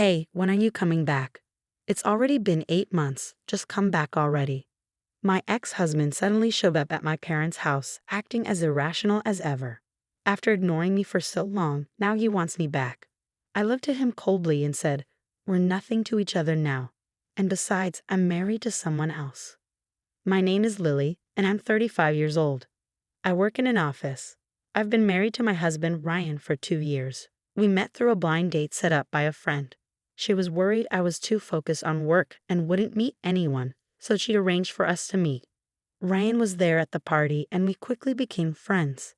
Hey, when are you coming back? It's already been 8 months, just come back already. My ex-husband suddenly showed up at my parents' house, acting as irrational as ever. After ignoring me for so long, now he wants me back. I looked at him coldly and said, "We're nothing to each other now. And besides, I'm married to someone else." My name is Lily, and I'm 35 years old. I work in an office. I've been married to my husband, Ryan, for 2 years. We met through a blind date set up by a friend. She was worried I was too focused on work and wouldn't meet anyone, so she arranged for us to meet. Ryan was there at the party, and we quickly became friends.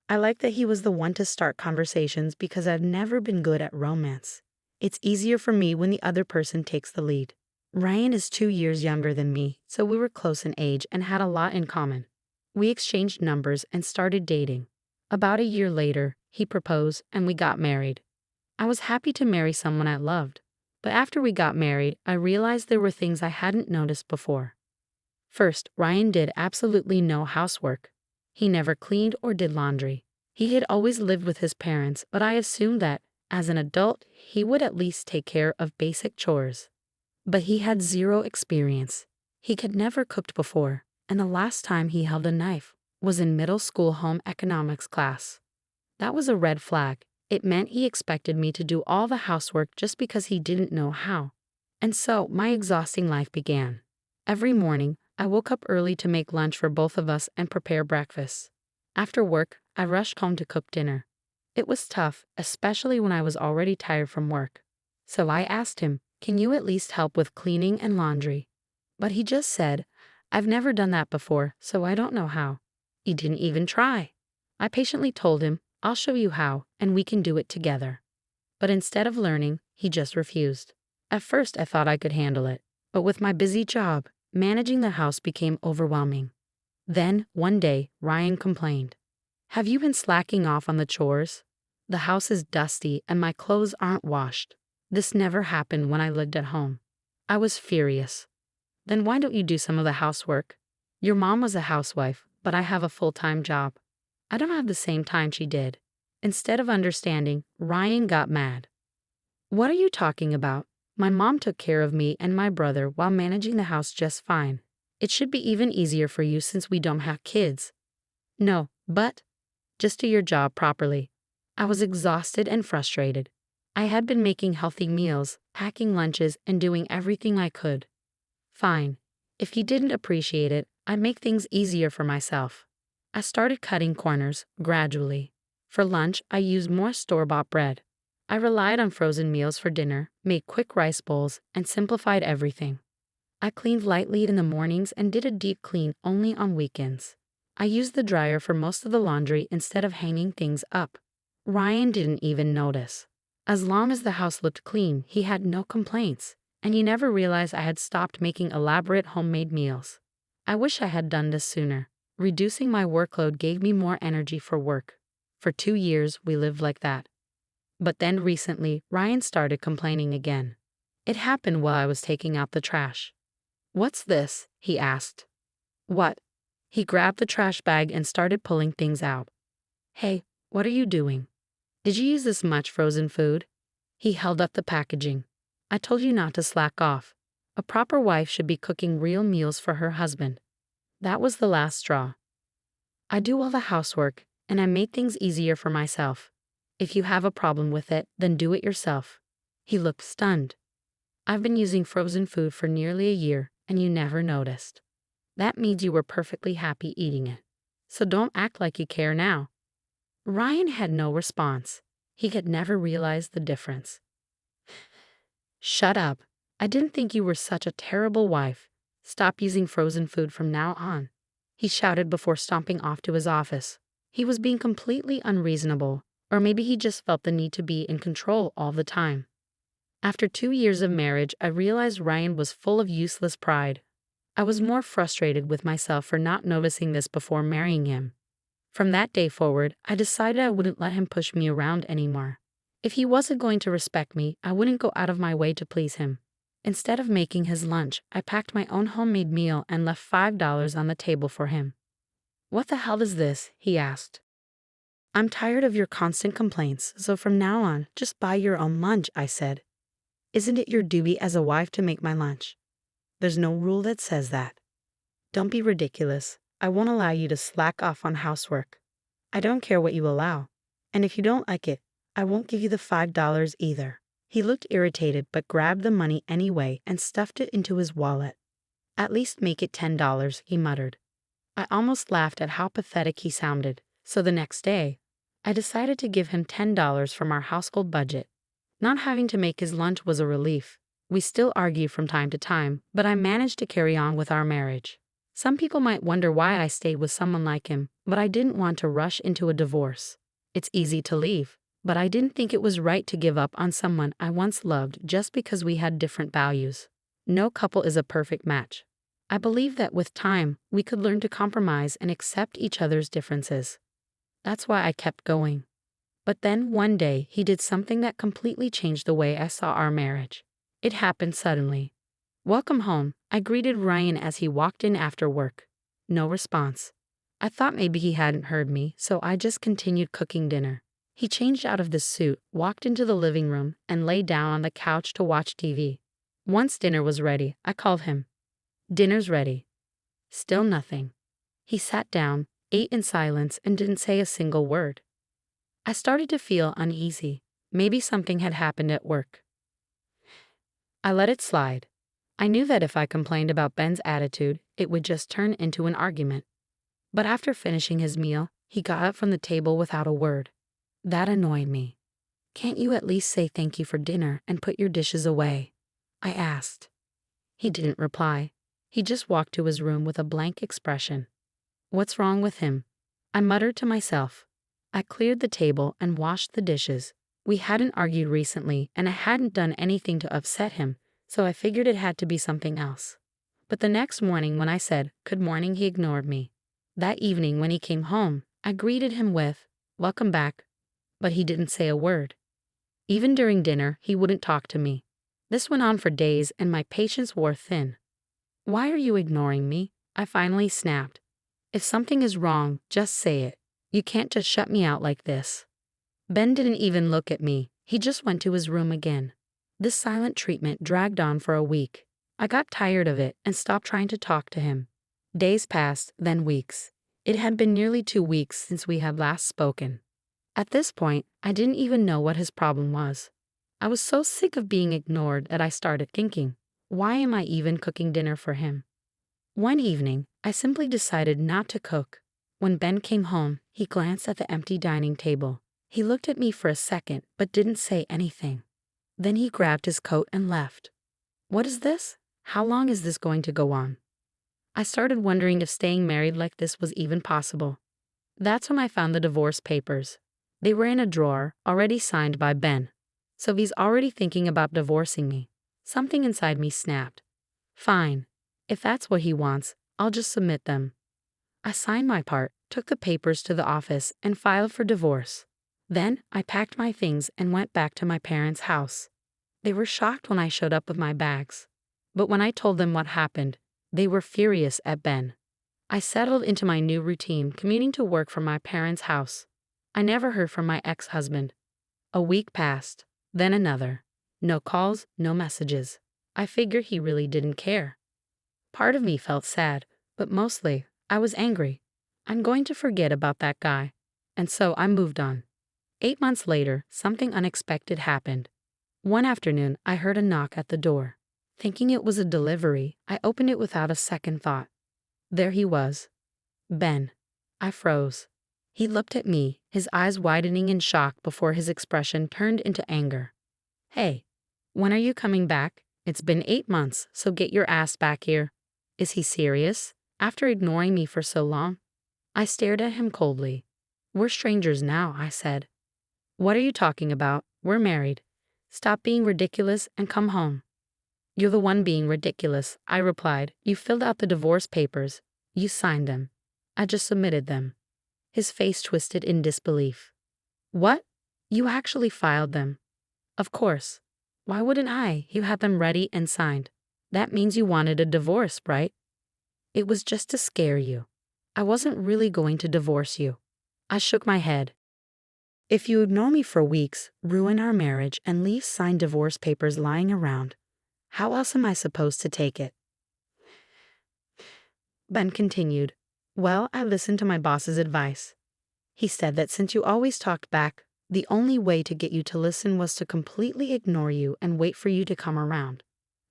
I like that he was the one to start conversations because I've never been good at romance. It's easier for me when the other person takes the lead. Ryan is 2 years younger than me, so we were close in age and had a lot in common. We exchanged numbers and started dating. About a year later, he proposed and we got married. I was happy to marry someone I loved, but after we got married, I realized there were things I hadn't noticed before. First, Ryan did absolutely no housework. He never cleaned or did laundry. He had always lived with his parents, but I assumed that, as an adult, he would at least take care of basic chores. But he had zero experience. He had never cooked before, and the last time he held a knife was in middle school home economics class. That was a red flag. It meant he expected me to do all the housework just because he didn't know how. And so my exhausting life began. Every morning, I woke up early to make lunch for both of us and prepare breakfast. After work, I rushed home to cook dinner. It was tough, especially when I was already tired from work. So I asked him, "Can you at least help with cleaning and laundry?" But he just said, "I've never done that before, so I don't know how." He didn't even try. I patiently told him, "I'll show you how, and we can do it together." But instead of learning, he just refused. At first I thought I could handle it, but with my busy job, managing the house became overwhelming. Then, one day, Ryan complained, "Have you been slacking off on the chores? The house is dusty and my clothes aren't washed." This never happened when I lived at home. I was furious. "Then why don't you do some of the housework? Your mom was a housewife, but I have a full-time job. I don't have the same time she did." Instead of understanding, Ryan got mad. "What are you talking about? My mom took care of me and my brother while managing the house just fine. It should be even easier for you since we don't have kids." "No, but just do your job properly." I was exhausted and frustrated. I had been making healthy meals, packing lunches, and doing everything I could. Fine. If he didn't appreciate it, I'd make things easier for myself. I started cutting corners, gradually. For lunch, I used more store-bought bread. I relied on frozen meals for dinner, made quick rice bowls, and simplified everything. I cleaned lightly in the mornings and did a deep clean only on weekends. I used the dryer for most of the laundry instead of hanging things up. Ryan didn't even notice. As long as the house looked clean, he had no complaints, and he never realized I had stopped making elaborate homemade meals. I wish I had done this sooner. Reducing my workload gave me more energy for work. For 2 years, we lived like that. But then recently, Ryan started complaining again. It happened while I was taking out the trash. "What's this?" he asked. "What?" He grabbed the trash bag and started pulling things out. "Hey, what are you doing? Did you use this much frozen food?" He held up the packaging. "I told you not to slack off. A proper wife should be cooking real meals for her husband." That was the last straw. "I do all the housework, and I make things easier for myself. If you have a problem with it, then do it yourself." He looked stunned. "I've been using frozen food for nearly a year, and you never noticed. That means you were perfectly happy eating it. So don't act like you care now." Ryan had no response. He had never realized the difference. "Shut up. I didn't think you were such a terrible wife. Stop using frozen food from now on," he shouted before stomping off to his office. He was being completely unreasonable, or maybe he just felt the need to be in control all the time. After 2 years of marriage, I realized Ryan was full of useless pride. I was more frustrated with myself for not noticing this before marrying him. From that day forward, I decided I wouldn't let him push me around anymore. If he wasn't going to respect me, I wouldn't go out of my way to please him. Instead of making his lunch, I packed my own homemade meal and left $5 on the table for him. "What the hell is this?" he asked. "I'm tired of your constant complaints, so from now on, just buy your own lunch," I said. Isn't it your duty as a wife to make my lunch? There's no rule that says that. Don't be ridiculous. I won't allow you to slack off on housework. I don't care what you allow. And if you don't like it, I won't give you the $5 either. He looked irritated but grabbed the money anyway and stuffed it into his wallet. At least make it $10, he muttered. I almost laughed at how pathetic he sounded, so the next day, I decided to give him $10 from our household budget. Not having to make his lunch was a relief. We still argue from time to time, but I managed to carry on with our marriage. Some people might wonder why I stayed with someone like him, but I didn't want to rush into a divorce. It's easy to leave, but I didn't think it was right to give up on someone I once loved just because we had different values. No couple is a perfect match. I believe that with time, we could learn to compromise and accept each other's differences. That's why I kept going. But then one day, he did something that completely changed the way I saw our marriage. It happened suddenly. "Welcome home," I greeted Ryan as he walked in after work. No response. I thought maybe he hadn't heard me, so I just continued cooking dinner. He changed out of the suit, walked into the living room, and lay down on the couch to watch TV. Once dinner was ready, I called him. "Dinner's ready." Still nothing. He sat down, ate in silence, and didn't say a single word. I started to feel uneasy. Maybe something had happened at work. I let it slide. I knew that if I complained about Ben's attitude, it would just turn into an argument. But after finishing his meal, he got up from the table without a word. That annoyed me. "Can't you at least say thank you for dinner and put your dishes away?" I asked. He didn't reply. He just walked to his room with a blank expression. What's wrong with him? I muttered to myself. I cleared the table and washed the dishes. We hadn't argued recently, and I hadn't done anything to upset him, so I figured it had to be something else. But the next morning when I said, "Good morning," he ignored me. That evening when he came home, I greeted him with, "Welcome back," but he didn't say a word. Even during dinner, he wouldn't talk to me. This went on for days, and my patience wore thin. "Why are you ignoring me?" I finally snapped. "If something is wrong, just say it. You can't just shut me out like this." Ben didn't even look at me. He just went to his room again. This silent treatment dragged on for a week. I got tired of it and stopped trying to talk to him. Days passed, then weeks. It had been nearly 2 weeks since we had last spoken. At this point, I didn't even know what his problem was. I was so sick of being ignored that I started thinking, why am I even cooking dinner for him? One evening, I simply decided not to cook. When Ben came home, he glanced at the empty dining table. He looked at me for a second, but didn't say anything. Then he grabbed his coat and left. What is this? How long is this going to go on? I started wondering if staying married like this was even possible. That's when I found the divorce papers. They were in a drawer, already signed by Ben. So he's already thinking about divorcing me. Something inside me snapped. Fine. If that's what he wants, I'll just submit them. I signed my part, took the papers to the office, and filed for divorce. Then I packed my things and went back to my parents' house. They were shocked when I showed up with my bags. But when I told them what happened, they were furious at Ben. I settled into my new routine, commuting to work from my parents' house. I never heard from my ex-husband. A week passed, then another. No calls, no messages. I figured he really didn't care. Part of me felt sad, but mostly, I was angry. I'm going to forget about that guy. And so I moved on. 8 months later, something unexpected happened. One afternoon, I heard a knock at the door. Thinking it was a delivery, I opened it without a second thought. There he was. Ben. I froze. He looked at me, his eyes widening in shock before his expression turned into anger. "Hey, when are you coming back? It's been 8 months, so get your ass back here." Is he serious? After ignoring me for so long? I stared at him coldly. "We're strangers now," I said. "What are you talking about? We're married. Stop being ridiculous and come home." "You're the one being ridiculous," I replied. "You filled out the divorce papers. You signed them. I just submitted them." His face twisted in disbelief. "What? You actually filed them?" "Of course. Why wouldn't I? You had them ready and signed. That means you wanted a divorce, right?" "It was just to scare you. I wasn't really going to divorce you." I shook my head. If you ignore me for weeks, ruin our marriage, and leave signed divorce papers lying around, how else am I supposed to take it? Ben continued. Well, I listened to my boss's advice. He said that since you always talked back, the only way to get you to listen was to completely ignore you and wait for you to come around.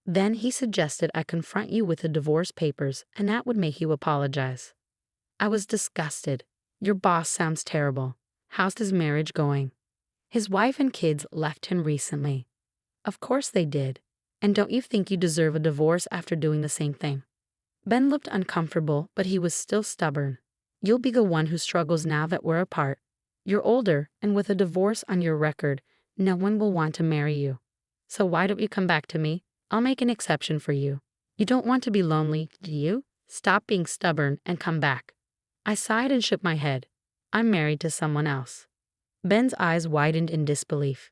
Then he suggested I confront you with the divorce papers, and that would make you apologize. I was disgusted. Your boss sounds terrible. How's his marriage going? His wife and kids left him recently. Of course they did. And don't you think you deserve a divorce after doing the same thing? Ben looked uncomfortable, but he was still stubborn. You'll be the one who struggles now that we're apart. You're older, and with a divorce on your record, no one will want to marry you. So why don't you come back to me? I'll make an exception for you. You don't want to be lonely, do you? Stop being stubborn and come back. I sighed and shook my head. I'm married to someone else. Ben's eyes widened in disbelief.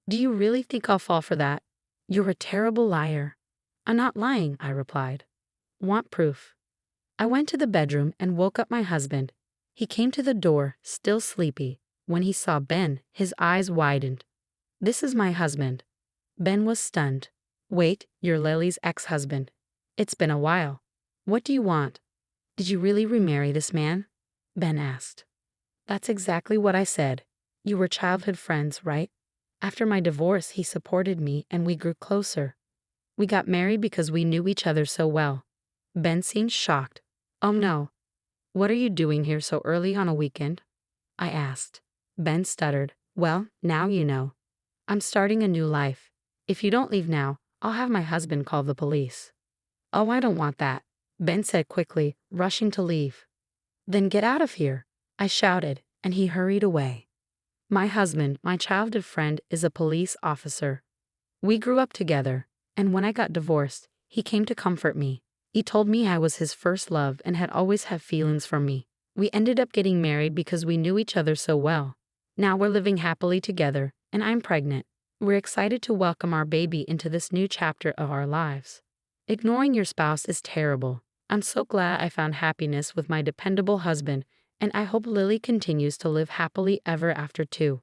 Do you really think I'll fall for that? You're a terrible liar. I'm not lying, I replied. Want proof? I went to the bedroom and woke up my husband. He came to the door, still sleepy. When he saw Ben, his eyes widened. This is my husband. Ben was stunned. Wait, you're Lily's ex-husband. It's been a while. What do you want? Did you really remarry this man? Ben asked. That's exactly what I said. You were childhood friends, right? After my divorce, he supported me and we grew closer. We got married because we knew each other so well. Ben seemed shocked. Oh no. What are you doing here so early on a weekend? I asked. Ben stuttered. Well, now you know. I'm starting a new life. If you don't leave now, I'll have my husband call the police. Oh, I don't want that, Ben said quickly, rushing to leave. Then get out of here, I shouted, and he hurried away. My husband, my childhood friend, is a police officer. We grew up together, and when I got divorced, he came to comfort me. He told me I was his first love and had always had feelings for me. We ended up getting married because we knew each other so well. Now we're living happily together, and I'm pregnant. We're excited to welcome our baby into this new chapter of our lives. Ignoring your spouse is terrible. I'm so glad I found happiness with my dependable husband, and I hope Lily continues to live happily ever after too.